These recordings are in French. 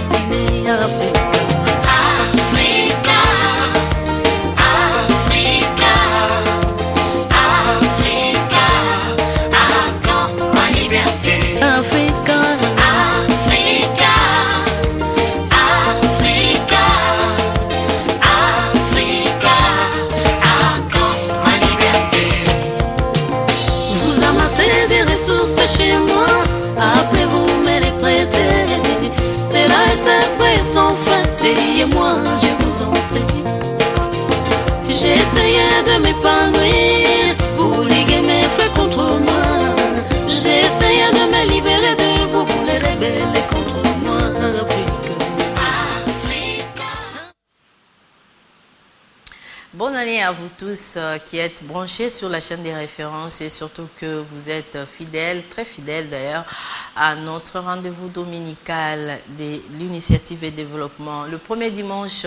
destinée Afrique. Chez moi, appelez-vous me les prêter. Cela est un prêt sans fin, payez-moi, je vous en prie. J'ai essayé de m'épanouir, vous liguez mes feux contre moi. J'ai essayé de me libérer de vous, vous les rebelles contre moi. Bonne année à vous tous qui êtes branchés sur la chaîne des références et surtout que vous êtes fidèles, très fidèles d'ailleurs, à notre rendez-vous dominical de l'initiative et développement. Le premier dimanche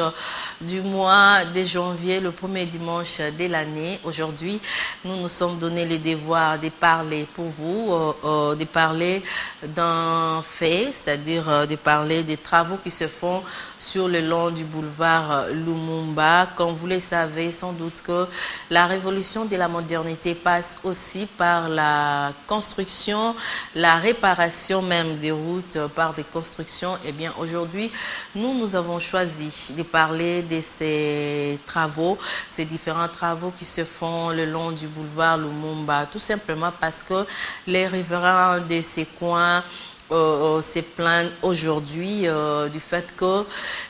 du mois de janvier, le premier dimanche de l'année. Aujourd'hui, nous nous sommes donné le devoir de parler pour vous, de parler d'un fait, c'est-à-dire de parler des travaux qui se font sur le long du boulevard Lumumba. Comme vous le savez sans doute que la révolution de la modernité passe aussi par la construction, la réparation même des routes par des constructions. Et bien aujourd'hui, nous avons choisi de parler de ces travaux, ces différents travaux qui se font le long du boulevard Lumumba, tout simplement parce que les riverains de ces coins se plaignent aujourd'hui du fait que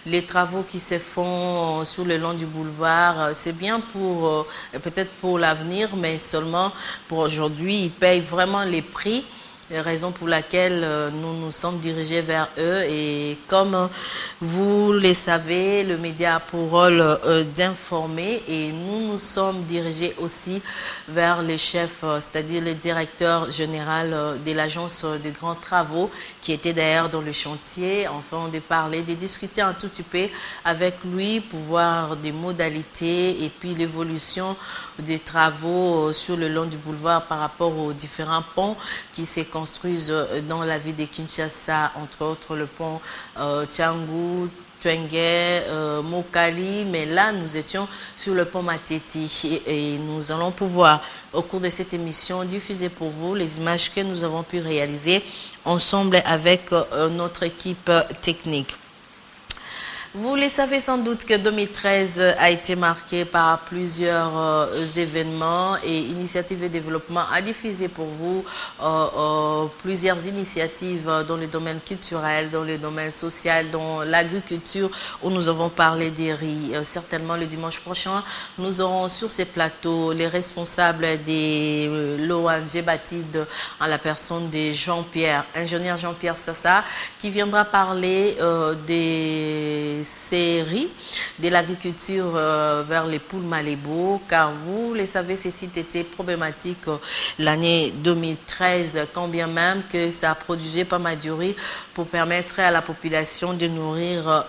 les travaux qui se font sur le long du boulevard, c'est bien pour peut-être pour l'avenir, mais seulement pour aujourd'hui. Ils payent vraiment les prix, raison pour laquelle nous nous sommes dirigés vers eux. Et comme vous le savez, le média a pour rôle d'informer, et nous nous sommes dirigés aussi vers les chefs, c'est-à-dire le directeur général de l'agence de grands travaux qui était d'ailleurs dans le chantier, afin de parler, de discuter un tout petit peu avec lui pour voir des modalités et puis l'évolution des travaux sur le long du boulevard par rapport aux différents ponts qui se construisent dans la ville de Kinshasa, entre autres le pont Tchangou, Twenge, Mokali, mais là nous étions sur le pont Mateti et nous allons pouvoir au cours de cette émission diffuser pour vous les images que nous avons pu réaliser ensemble avec notre équipe technique. Vous le savez sans doute que 2013 a été marqué par plusieurs événements, et Initiative et Développement a diffusé pour vous plusieurs initiatives dans le domaine culturel, dans le domaine social, dans l'agriculture, où nous avons parlé des riz. Certainement le dimanche prochain, nous aurons sur ces plateaux les responsables des l'ONG Batide en la personne de Jean-Pierre, ingénieur Jean-Pierre Sassa, qui viendra parler des série de l'agriculture vers les poules Malébo, car vous le savez, ces sites étaient problématiques l'année 2013, quand bien même que ça a produit pas mal de riz pour permettre à la population de nourrir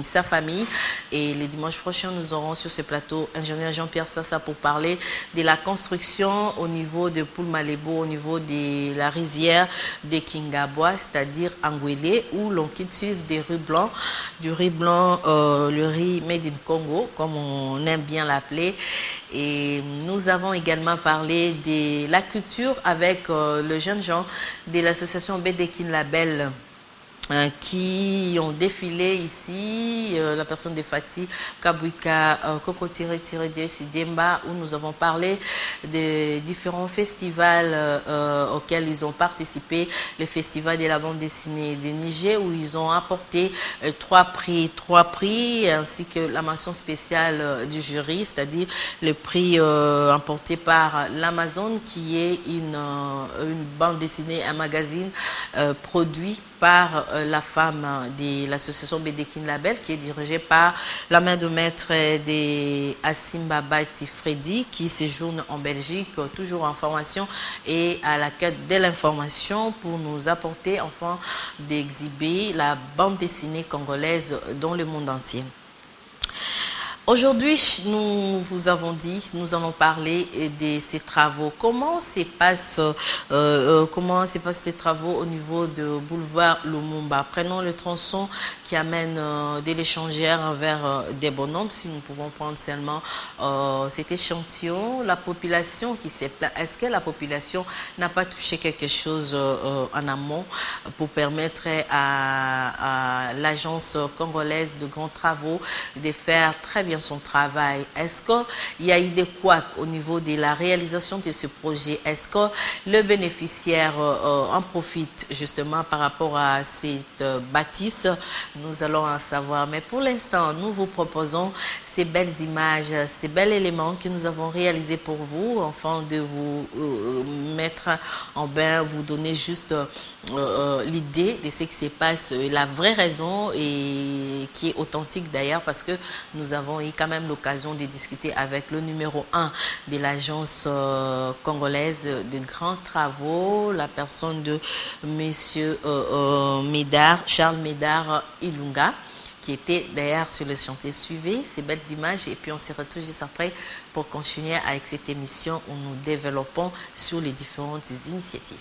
sa famille. Et le dimanche prochain, nous aurons sur ce plateau ingénieur Jean-Pierre Sassa pour parler de la construction au niveau de poules Malébo, au niveau de la rizière de Kingabwa, c'est-à-dire Angwele, où l'on cultive des riz blancs, du riz blanc, le riz made in Congo, comme on aime bien l'appeler. Et nous avons également parlé de la culture avec le jeune Jean de l'association Bedekin Label, qui ont défilé ici, la personne de Fatih Kabouika, Koko Djemba, où nous avons parlé des différents festivals auxquels ils ont participé, le festival de la bande dessinée de Niger, où ils ont apporté trois prix, ainsi que la mention spéciale du jury, c'est-à-dire le prix emporté par l'Amazon, qui est une bande dessinée, un magazine produit par la femme de l'association Bedekin Label, qui est dirigée par la main de maître de Asimba Bati Freddy, qui séjourne en Belgique, toujours en formation et à la quête de l'information pour nous apporter, enfin, d'exhiber la bande dessinée congolaise dans le monde entier. Aujourd'hui, nous vous avons dit, nous allons parler de ces travaux. Comment se passent les travaux au niveau de boulevard Lumumba? Prenons le tronçon qui amène de l'échangère vers des bonhommes. Si nous pouvons prendre seulement cet échantillon, la population qui s'est plainte. Est-ce que la population n'a pas touché quelque chose en amont pour permettre à l'agence congolaise de grands travaux de faire très bien son travail? Est-ce qu'il y a eu des couacs au niveau de la réalisation de ce projet? Est-ce que le bénéficiaire en profite justement par rapport à cette bâtisse? Nous allons en savoir. Mais pour l'instant, nous vous proposons ces belles images, ces bels éléments que nous avons réalisés pour vous, afin de vous mettre en bain, vous donner juste l'idée de ce qui se passe, la vraie raison, et qui est authentique d'ailleurs, parce que nous avons eu quand même l'occasion de discuter avec le numéro 1 de l'agence congolaise de grands travaux, la personne de monsieur Médard, Charles Médard Ilunga, qui était d'ailleurs sur le chantier. Suivez ces belles images et puis on se retrouve juste après pour continuer avec cette émission où nous développons sur les différentes initiatives.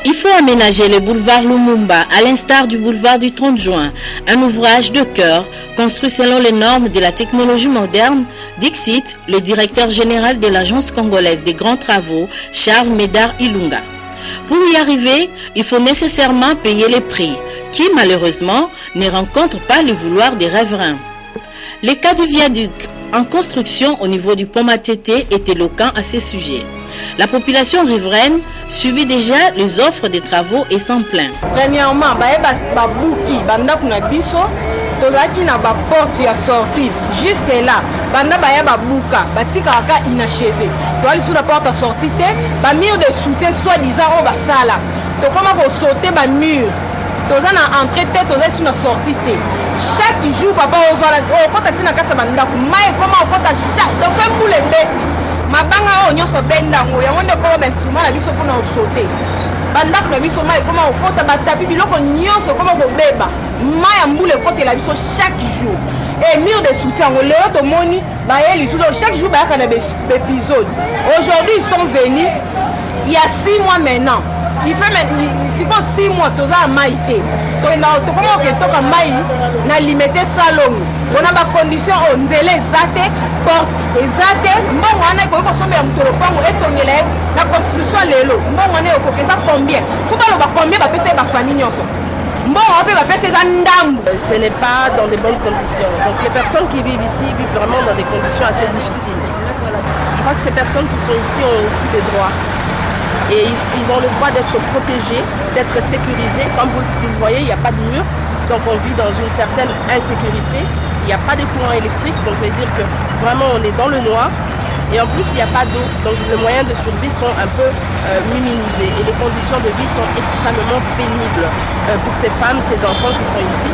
Il faut aménager le boulevard Lumumba à l'instar du boulevard du 30 juin, un ouvrage de cœur construit selon les normes de la technologie moderne, dixit le directeur général de l'agence congolaise des grands travaux, Charles Médard Ilunga. Pour y arriver, il faut nécessairement payer les prix, qui malheureusement ne rencontrent pas le vouloir des riverains. Le cas du viaduc en construction au niveau du pont Matete est éloquent à ce sujet. La population riveraine subit déjà les offres de travaux et s'en plaint. Premièrement, babouki, bandakuna biso, tozaki na ba porte ya sortie. Jusque là, banda baya babuka, batika ka inachevé. Toali sous la porte à sortie te, ba mur de soutien soi-disant au basala. To comment ko sauter ba mur. Toza na entrée te, toza sous na sortie te. Chaque jour papa ozala, quand tina kata bandaku, mai comment kota chaque, donc fait pour les bêtes. Mabanga o nyonso bendango yango nde ko ba instrument na biso pona sauter. Bandako na biso mai koma okota batapi biloko nyonso koma ko beba. Mai ambule kote la biso chaque jour. Et mur de soutien on le to moni ba eli sous chaque jour ba kana épisode. Aujourd'hui ils sont venus il y a 6 mois maintenant. Il fait maintenant 6 mois toza maïté. To na to koma ke to ka mai na limiter salon. On a ma condition on nzele zate porte ezate mbongo wana ko somba mutoro pango etongela la construction lelo mbongo wana ko keza combien faut pas le combien ba pesa ba famille nyonso mbongo ape ba pesa za ndambu. Ce n'est pas dans de bonnes conditions. Donc les personnes qui vivent ici vivent vraiment dans des conditions assez difficiles. Je crois que ces personnes qui sont ici ont aussi des droits. Et ils ont le droit d'être protégés, d'être sécurisés. Comme vous le voyez, il n'y a pas de mur. Donc on vit dans une certaine insécurité. Il n'y a pas de courant électrique. Donc ça veut dire que vraiment on est dans le noir. Et en plus il n'y a pas d'eau. Donc les moyens de survie sont un peu minimisés. Et les conditions de vie sont extrêmement pénibles pour ces femmes, ces enfants qui sont ici.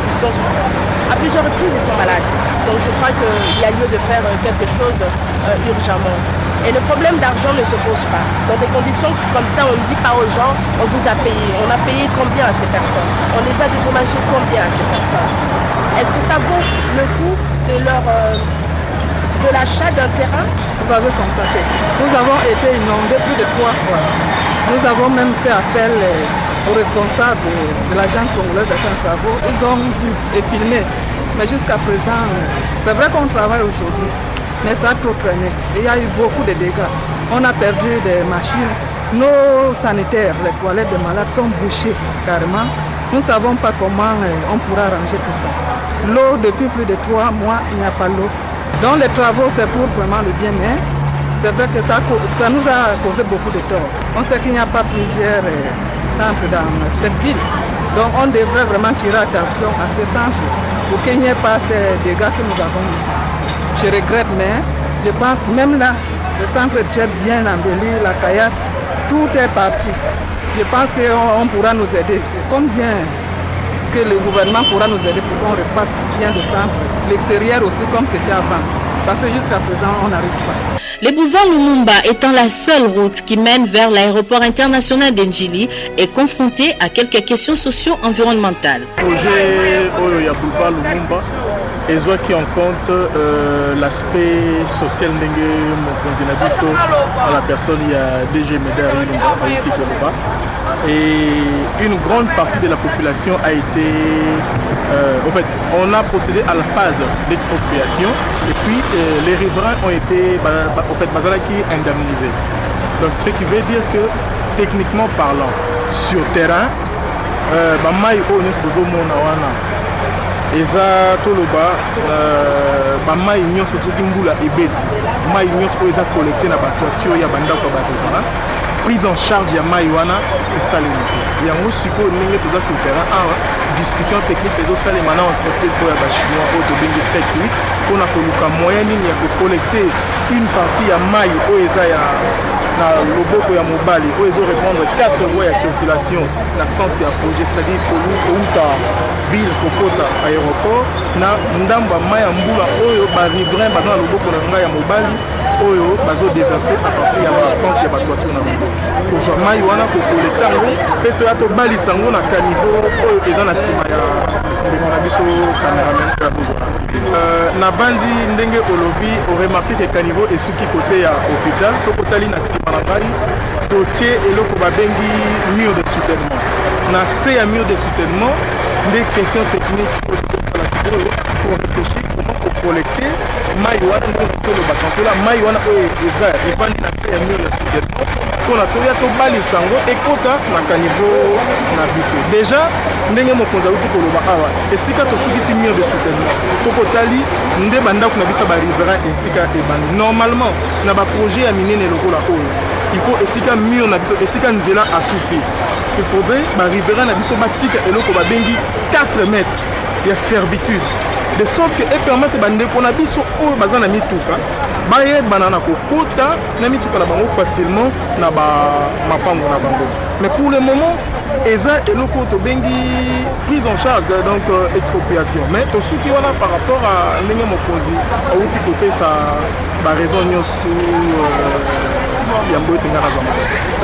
À plusieurs reprises, ils sont malades. Donc je crois qu'il y a lieu de faire quelque chose urgemment. Et le problème d'argent ne se pose pas. Dans des conditions comme ça, on ne dit pas aux gens, on vous a payé. On a payé combien à ces personnes? On les a dédommagés combien à ces personnes? Est-ce que ça vaut le coup de l'achat d'un terrain? Vous avez constaté, nous avons été inondés plus de 3 fois. Nous avons même fait appel aux responsables de l'agence congolaise des travaux. Ils ont vu et filmé. Mais jusqu'à présent, c'est vrai qu'on travaille aujourd'hui. Mais ça a trop traîné. Il y a eu beaucoup de dégâts. On a perdu des machines. Nos sanitaires, les toilettes des malades sont bouchées carrément. Nous ne savons pas comment on pourra arranger tout ça. L'eau, depuis plus de 3 mois, il n'y a pas l'eau. Donc les travaux, c'est pour vraiment le bien, mais c'est vrai que ça nous a causé beaucoup de tort. On sait qu'il n'y a pas plusieurs centres dans cette ville. Donc on devrait vraiment tirer attention à ces centres pour qu'il n'y ait pas ces dégâts que nous avons eu. Je regrette, mais je pense que même là, le centre est déjà bien embelli, la caillasse, tout est parti. Je pense qu'on pourra nous aider. Combien que le gouvernement pourra nous aider pour qu'on refasse bien le centre, l'extérieur aussi comme c'était avant. Parce que jusqu'à présent, on n'arrive pas. Le boulevard Lumumba étant la seule route qui mène vers l'aéroport international d'Enjili est confronté à quelques questions socio-environnementales. Le projet Oyo boulevard Lumumba et qui en compte l'aspect social à la personne, il y a DG Médard et une grande partie de la population a été en fait on a procédé à la phase d'expropriation et puis les riverains ont été en fait indemnisés, donc ce qui veut dire que techniquement parlant sur terrain eza toloba bamai nyonso soki mbula ebeti mai nyonso oyo eza collecté na batoiture ya bandako ya bato wana prise en charge ya mai wana esalemi te yango sikoyo ndenge toza sur terrain awa discussion technique ezosalema na entreprise oyo ya bachinois oyo tobengi Treklit mpona koluka moyen nini ya kocollecte une partie ya mai oyo eza ya na loboko ya mobali oyo ezorépondre 4 voies ya circulation na sens ya projet, c'est-à-dire kouta ville kokota aéroport na ndambo ya mai ya mbula oyo bariverain baza na loboko na ngai ya mobali oyo bazodeverse a partir ya bacompte ya batoiture na bango kozwa mai wana kokolekta yango mpe toya tobalisa yango na caniveau oyo eza na nsima ya ndeko na biso cameraman oyo akozwa na banzi ndenge olobi oremarke ke caniveau esuki kote ya hôpital soki otali na nsima na ngai totie eloko babengi mur de soutènement na se ya mur de soutènement nde question technique pour réfléchir comment kocollecte mai wana ndenge tolobaka mpola mai wana oyo eza evandi na se ya mur ya soutènement mpona toya tobalisa yango ekota na caniveau na biso déjà ndenge mokonzi auti koloba awa esika tosukisi mur de soutènement soki otali nde bandako na biso bariverain esika ebandi normalement na baprojet ya minene lokola oyo il faut esika mur na biso esika nzela asuki il faudrait bariverain na biso batika eloko babengi 4 mètres ya servitude de sorte que epermettre bandeko na biso oyo baza na mituka bayebana na kokota na mituka na bango facilement na mapango na bango. Mais pour le moment eza eloko tobengi prise en charge donc expropriation, mais tosuki wana par rapport à ndenge mokonzi auti kopesa baraison nyonso yango etenga na zamba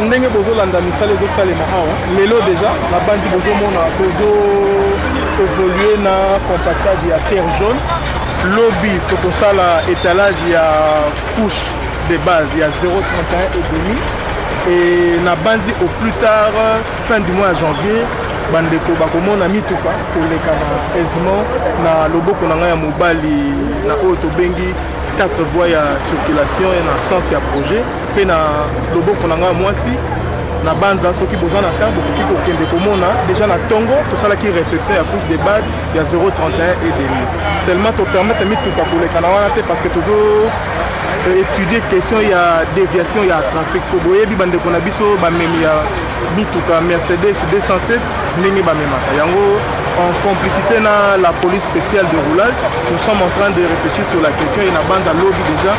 ndenge bozolanda misala ezosalema awa lelo deja na bandi bozomona tozo évoluer na compactage ya terre jaune lobby tokosala étalage ya couche de base ya 0,31 et demi et na bandi au plus tard fin du mois de janvier bandeko bakomona mituka koleka na aisement na loboko na ngai ya mobali na oyo tobengi 4 voies ya circulation et na sens ya projet pe na loboko na ngai mwasi na banza soki boza na temps bokoki kokende komona déjà na tongo tosalaki réflexion ya couche de base ya 0,31 et demi seulement to permettre mituka koleka na wana te parce que tozo étudier question ya déviation ya trafic po boyebi bandeko na biso bamemi ya mituka Mercedes 207 ndenge bamemaka yango en complicité na la police spéciale de roulage nous sommes en train de réfléchir sur la question et na banza lobby déjà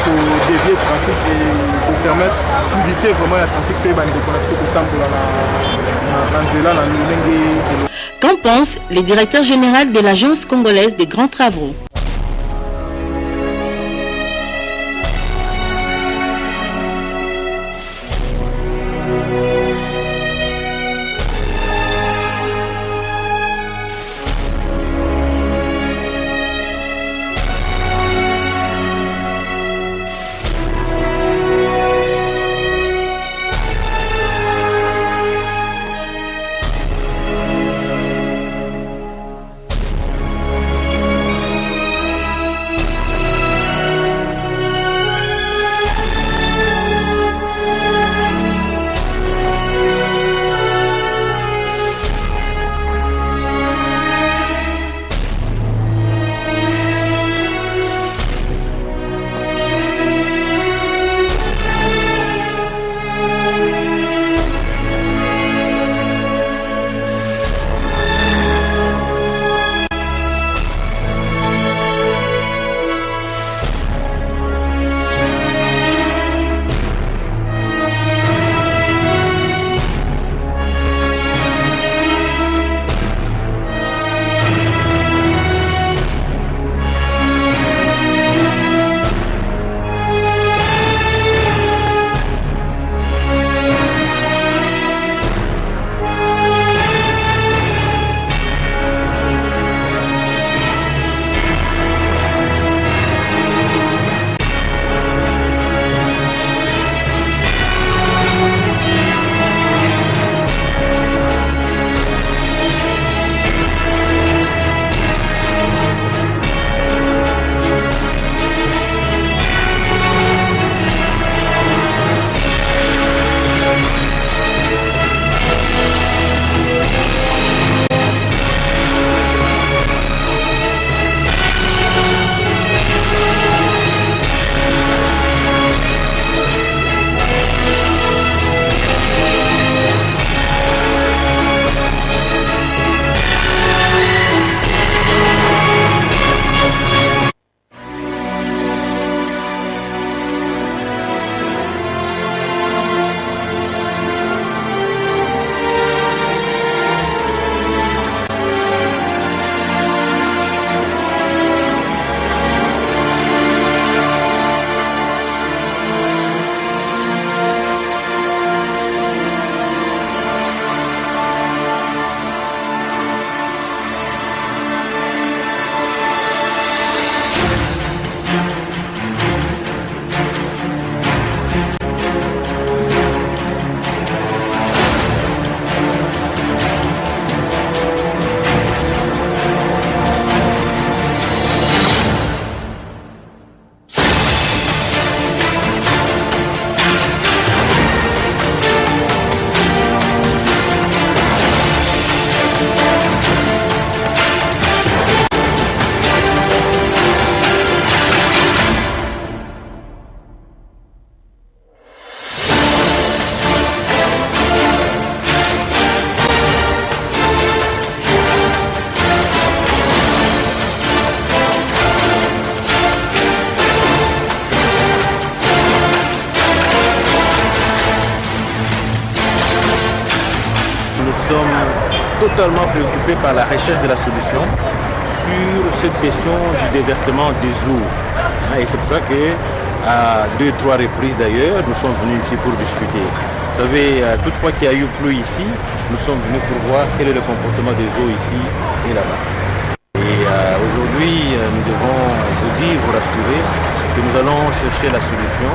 pour dévier le trafic et pour permettre fluidité vraiment le trafic pe bandeko na biso kotambola na nzela na ndenge. Qu'en pense le directeur général de l'Agence congolaise des grands travaux? sommes totalement préoccupés par la recherche de la solution sur cette question du déversement des eaux. Et c'est pour ça qu'à 2-3 reprises d'ailleurs, nous sommes venus ici pour discuter. Vous savez, toutefois qu'il y a eu pluie ici, nous sommes venus pour voir quel est le comportement des eaux ici et là-bas. Et aujourd'hui, nous devons vous dire, vous rassurer, que nous allons chercher la solution,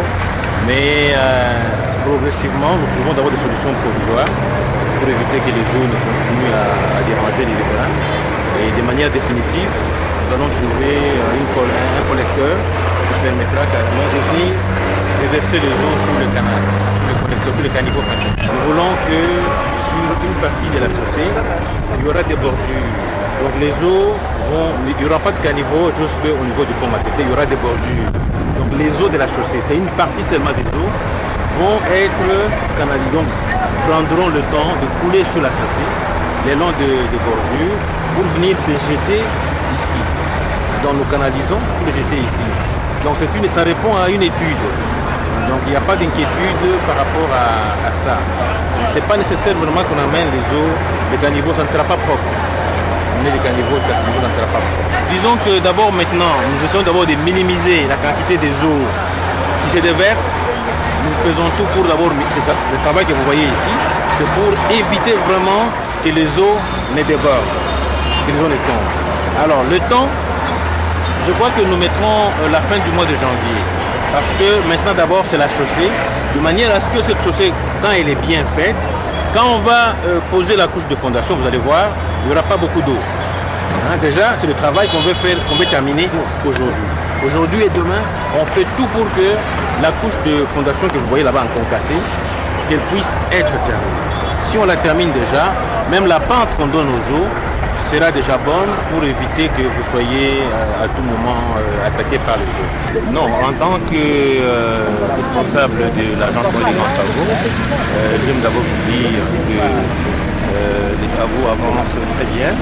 mais progressivement, nous trouvons d'abord des solutions provisoires pour éviter que les eaux ne continuent à déranger les riverains. Et de manière définitive, nous allons trouver un collecteur qui permettra carrément de venir exercer les eaux sur le canal, sur le caniveau principal. Nous voulons que sur une partie de la chaussée, il y aura des bordures. Donc les eaux il n'y aura pas de caniveau jusqu'au niveau du pont Matete, il y aura des bordures. Donc les eaux de la chaussée, c'est une partie seulement des eaux, vont être canalisées, donc prendront le temps de couler sur la chaussée, le long des bordures, pour venir se jeter ici. Donc nous canalisons pour les jeter ici. Donc ça répond à une étude. Donc il n'y a pas d'inquiétude par rapport à ça. Ce n'est pas nécessaire vraiment qu'on amène les eaux, les caniveaux, ça ne sera pas propre. Les caniveaux, ça ne sera pas propre. Disons que d'abord maintenant, nous essayons d'abord de minimiser la quantité des eaux qui se déversent. Nous faisons tout pour d'abord, le travail que vous voyez ici, c'est pour éviter vraiment que les eaux ne débordent, que les eaux ne tombent. Alors le temps, je crois que nous mettrons la fin du mois de janvier. Parce que maintenant d'abord c'est la chaussée, de manière à ce que cette chaussée, quand elle est bien faite, quand on va poser la couche de fondation, vous allez voir, il n'y aura pas beaucoup d'eau. Déjà, c'est le travail qu'on veut faire, qu'on veut terminer aujourd'hui. Aujourd'hui et demain, on fait tout pour que la couche de fondation que vous voyez là-bas en concassé, qu'elle puisse être terminée. Si on la termine déjà, même la pente qu'on donne aux eaux sera déjà bonne pour éviter que vous soyez à tout moment attaqué par les eaux. Non, en tant que responsable de l'agence Moïse en travaux, j'aime d'abord vous dire que les travaux avancent très bien.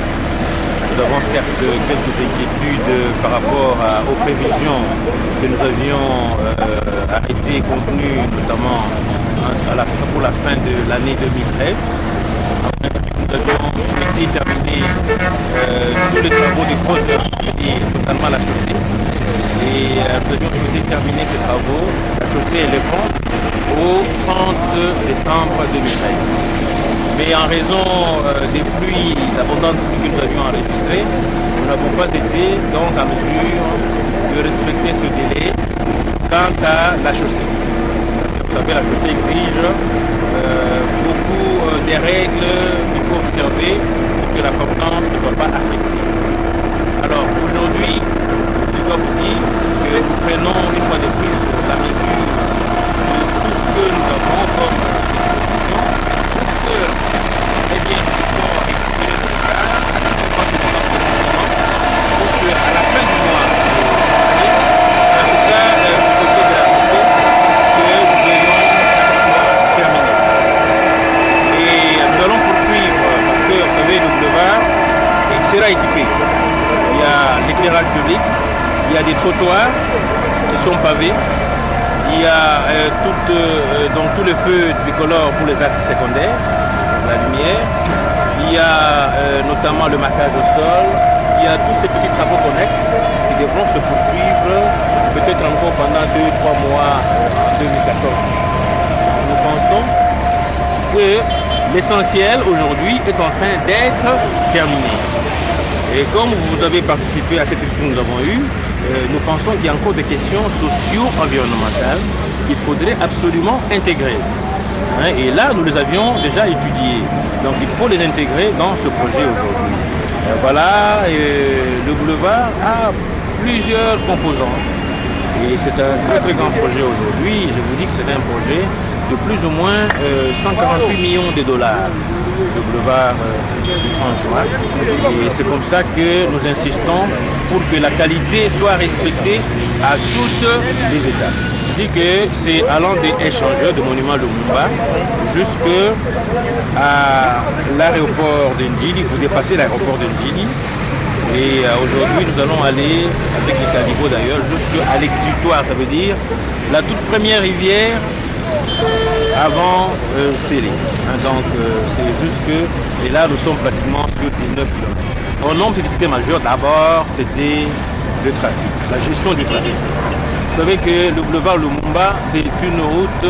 Nous avons certes quelques inquiétudes par rapport aux prévisions que nous avions arrêtées, convenues notamment pour la fin de l'année 2013. Nous avions souhaité terminer tous les travaux de creuseur, notamment la chaussée. Et nous avions souhaité terminer ces travaux, la chaussée et les ponts, au 30 décembre 2013. Mais en raison des pluies, d'abondantes pluies que nous avions enregistrées, nous n'avons pas été donc en mesure de respecter ce délai quant à la chaussée. Vous savez, la chaussée exige beaucoup des règles qu'il faut observer pour que la contenance ne soit pas affectée. Alors aujourd'hui, je dois vous dire que nous prenons une fois de plus la mesure de tout ce que nous avons comme disposition pour que, eh bien, nous puissions récupérer le retard pour qu'à la fin du mois de l'année, en tout cas du côté de la chaussée, que nous ayons terminé. Et nous allons poursuivre parce que vous savez, le boulevard sera équipé. Il y a l'éclairage public, il y a des trottoirs qui sont pavés, il y a donc tous les feux tricolores pour les axes secondaires, la lumière, il y a notamment le marquage au sol, il y a tous ces petits travaux connexes qui devront se poursuivre peut-être encore pendant 2-3 mois en 2014. Nous pensons que l'essentiel aujourd'hui est en train d'être terminé. Et comme vous avez participé à cette étude que nous avons eue, nous pensons qu'il y a encore des questions socio-environnementales qu'il faudrait absolument intégrer. Et là, nous les avions déjà étudiées. Donc il faut les intégrer dans ce projet aujourd'hui. Voilà, le boulevard a plusieurs composants. Et c'est un très très grand projet aujourd'hui. Je vous dis que c'est un projet de plus ou moins 148 millions de dollars. Le boulevard du 30 juin. Et c'est comme ça que nous insistons pour que la qualité soit respectée à toutes les étapes. Je dis que c'est allant des échangeurs de Monument Lumumba jusqu'à l'aéroport de Ndjili. Vous dépassez l'aéroport de Ndjili. Et aujourd'hui, nous allons aller, avec les caniveaux d'ailleurs, jusqu'à l'exutoire. Ça veut dire la toute première rivière avant Sélé. Hein, donc c'est juste que, et là nous sommes pratiquement sur 19 km. Au nombre de difficultés majeures, d'abord c'était le trafic, la gestion du trafic. Vous savez que le boulevard Lumumba, c'est une route,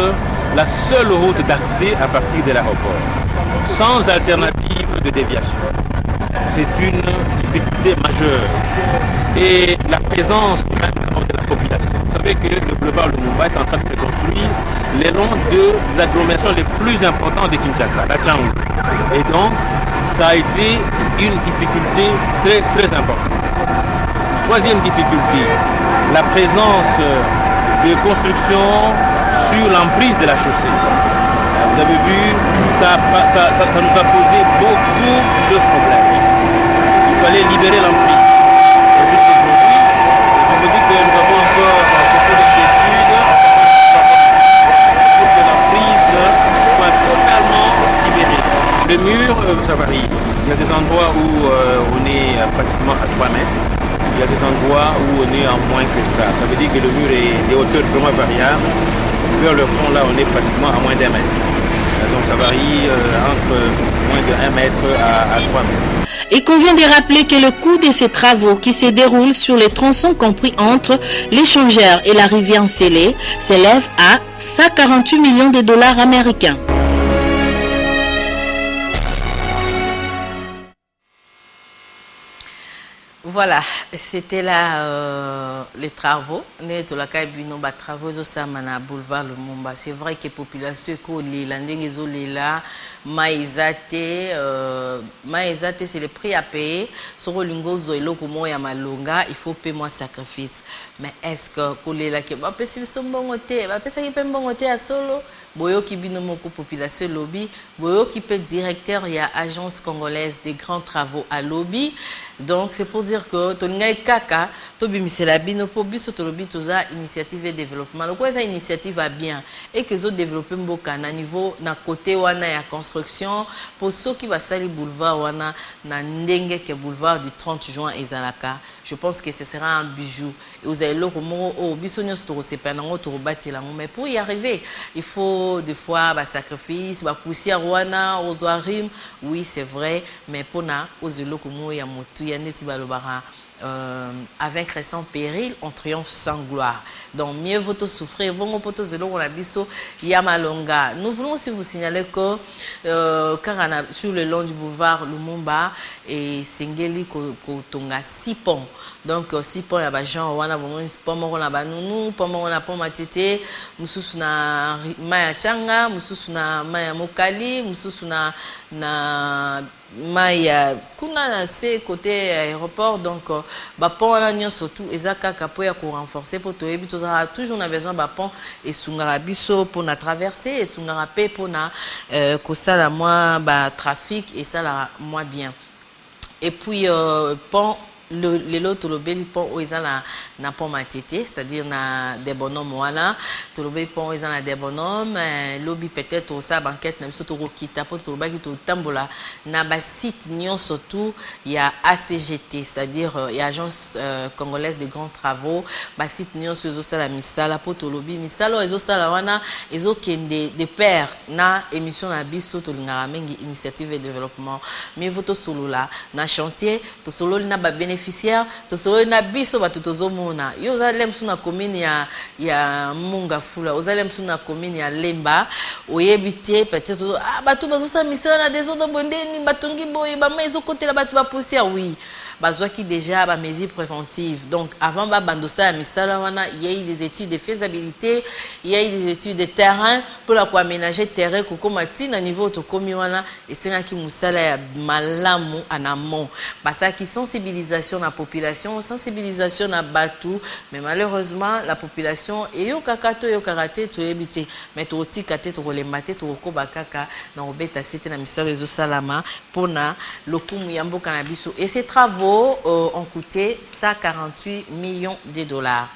la seule route d'accès à partir de l'aéroport, sans alternative de déviation. C'est une difficulté majeure. Et la présence maintenant de la population. Vous savez que le boulevard Lumumba est en train de se construire le long des agglomérations les plus importantes de Kinshasa, la Tchangou. Et donc, ça a été une difficulté très, très importante. Troisième difficulté, la présence de construction sur l'emprise de la chaussée. Vous avez vu, ça nous a posé beaucoup de problèmes. Il fallait libérer l'emprise. Jusqu'aujourd'hui, on me dit que nous avons encore beaucoup d'inquiétudes pour que l'emprise soit totalement libérée. Le mur, ça varie. Il y a des endroits où on est pratiquement à 3 mètres. Il y a des endroits où on est en moins que ça. Ça veut dire que le mur est des hauteurs vraiment variables. Vers le fond, là, on est pratiquement à moins d'1 mètre. Donc ça varie entre moins de 1 mètre à 3 mètres. Il convient de rappeler que le coût de ces travaux qui se déroulent sur les tronçons compris entre l'échangeur et la rivière Sélé s'élève à 148 millions de dollars américains. Voilà, c'était là les travaux. Travaux au boulevard Lumumba. C'est vrai que la population maïzate, c'est le prix à payer. Sur le lingo zoilo comme ya malonga, il faut payer moins sacrifice. Mais est-ce que kolela ke ba pesi biso mbongote, ba pesa ki pe mbongote à solo? Boyo ki bino moko population lobby, boyo qui peut directeur il y a agence congolaise des grands travaux à lobby. Donc c'est pour dire que tonga kaka to bimisela bino po biso to lobby toza initiative et développement. Donc ça initiative va bien et que zo développer mboka na niveau na côté wana ya construction pour ceux qui va sali boulevard wana na ndenge ke boulevard du 30 juin ezalaka. Je pense que ce sera un bijou. Et vous avez le roman au bisogno mais pour y arriver, il faut des fois bah, sacrifice, bah, pousser à Rwanda, aux Oarim. Oui, c'est vrai, mais pour na aux elokomo ya motu ya nesi balobara. Avec récent péril, on triomphe sans gloire. Donc, mieux vaut souffrir. Bon, poto zelo on a biso yamalonga. Nous voulons aussi vous signaler que sur le long du boulevard Lumumba et Sengeli Kotonga 6 ponts. Donc, 6 ponts, il y a des gens, on a pont on a banounou, pont on a pont matete, mususu na maya changa, mususu na maya mokali, mususu na maya kuna na se côté aéroport. Donc, pont on a surtout ezaka kapoya pour renforcer pour to ebi tozara toujours on a besoin pont et sungara biso pour na traverser et sungara pe pour na kosala moi trafic et ça la moins bien. Et puis pont le lot le bel pont où ils ont na pont matete, c'est-à-dire na des bonhommes voilà, tout le bel pont où ils ont des bonhommes, lobby peut-être au sa banquette na biso to kita pour tout le baki to tambola na ba site nyon surtout il y a ACGT, c'est-à-dire il y a agence congolaise des grands travaux, ba site nyon sur zo sala misala pour tout lobby misalo ezo sala wana ezo kende de pair na émission na biso to lingara mengi initiative et développement mais voto solo là na chantier to solo na ba bénéficiaire to solo na biso ba tutozomona yo zalem suna commune ya Munga Fula ozalem suna commune ya Lemba oyebité peut-être batu bazosa misala na des autres bondeni batongi boye ba maison côté la batu ba poussière oui qui déjà ba mesures préventives. Donc avant bandosa à misala wana il y a eu des études de faisabilité, il y a eu des études de terrain pour la aménager terrain ko matina niveau to komi wana et c'est qui musala ya malamu en amont. Basa qui sensibilisation la population, sensibilisation na batu, mais malheureusement la population et yo kakato yo karaté to ebité mais to tikate to relematé to ko bakaka na obeta cité na misala ezo salama pona lokumu ya mboka na biso et ces travaux ont coûté 148 millions de dollars.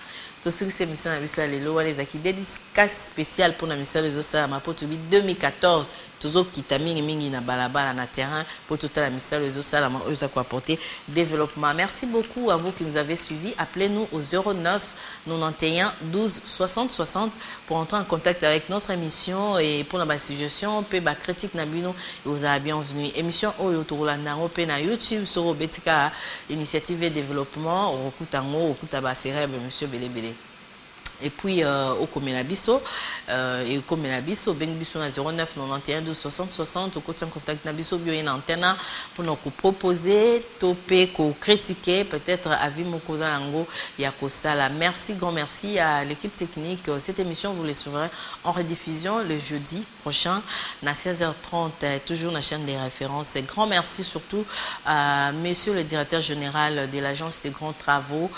tout ce qui c'est mission à mission les lois les acquis dédicace spéciale pour la mission des osala ma pour 2014 toujours quitta mingi na balabala na terrain pour toute la mission des osala ma eux quoi apporter développement. Merci beaucoup à vous qui nous avez suivis. Appelez-nous au 09 91 12 60 60 pour entrer en contact avec notre émission et pour la suggestion pe ba critique na bino et vous avez bienvenue émission oyo tokolanda ngo pe na YouTube sur Betika initiative et développement au kutango au kutaba serebe monsieur Belebele. Et puis au Komenabiso et au Komenabiso Benbiso na 09 91 12 60 60 au côté en contact Nabiso bio une antenne pour nous proposer topé ko critiquer peut-être avis mokoza lango ya kosala. Merci, grand merci à l'équipe technique. Cette émission vous les suivrez en rediffusion le jeudi prochain à 16h30 toujours la chaîne des références. Et grand merci surtout à monsieur le directeur général de l'agence des grands travaux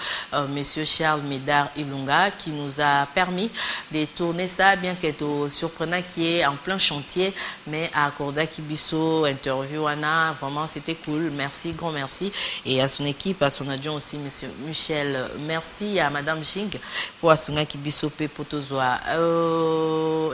monsieur Charles Médard Ilunga qui nous a permis de tourner ça, bien qu'être surprenant qui est en plein chantier, mais à Corda Kibiso, interview Anna, vraiment c'était cool. Merci, grand merci. Et à son équipe, à son adjoint aussi, monsieur Michel. Merci à madame Ching pour Asunga Kibiso Pe Potozoa.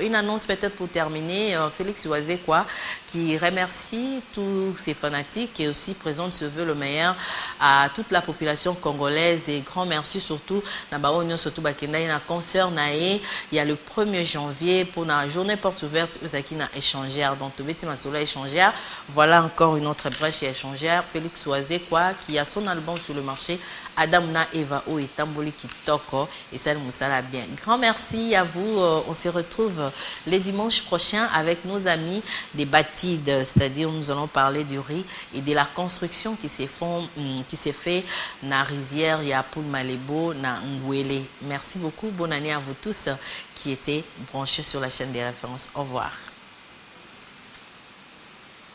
Une annonce peut-être pour terminer, Félix Oisé quoi, qui remercie tous ses fanatiques et aussi présente ce vœu le meilleur à toute la population congolaise et grand merci surtout Nabaonyo surtout Bakenda na concert naé il y a le 1er janvier pour la journée porte ouverte aux Akina échangère donc Tobeti Masola échangère. Voilà encore une autre brèche échangère. Félix Oisé quoi qui a son album sur le marché Adamna Eva O et Tamboli Kitoko et ça nous sera bien. Grand merci à vous. On se retrouve les dimanches prochains avec nos amis des Batides, c'est-à-dire nous allons parler du riz et de la construction qui s'est fait na rizière ya Poul Malebo na Ngwele. Merci beaucoup. Bonne année à vous tous qui étaient branchés sur la chaîne des références. Au revoir.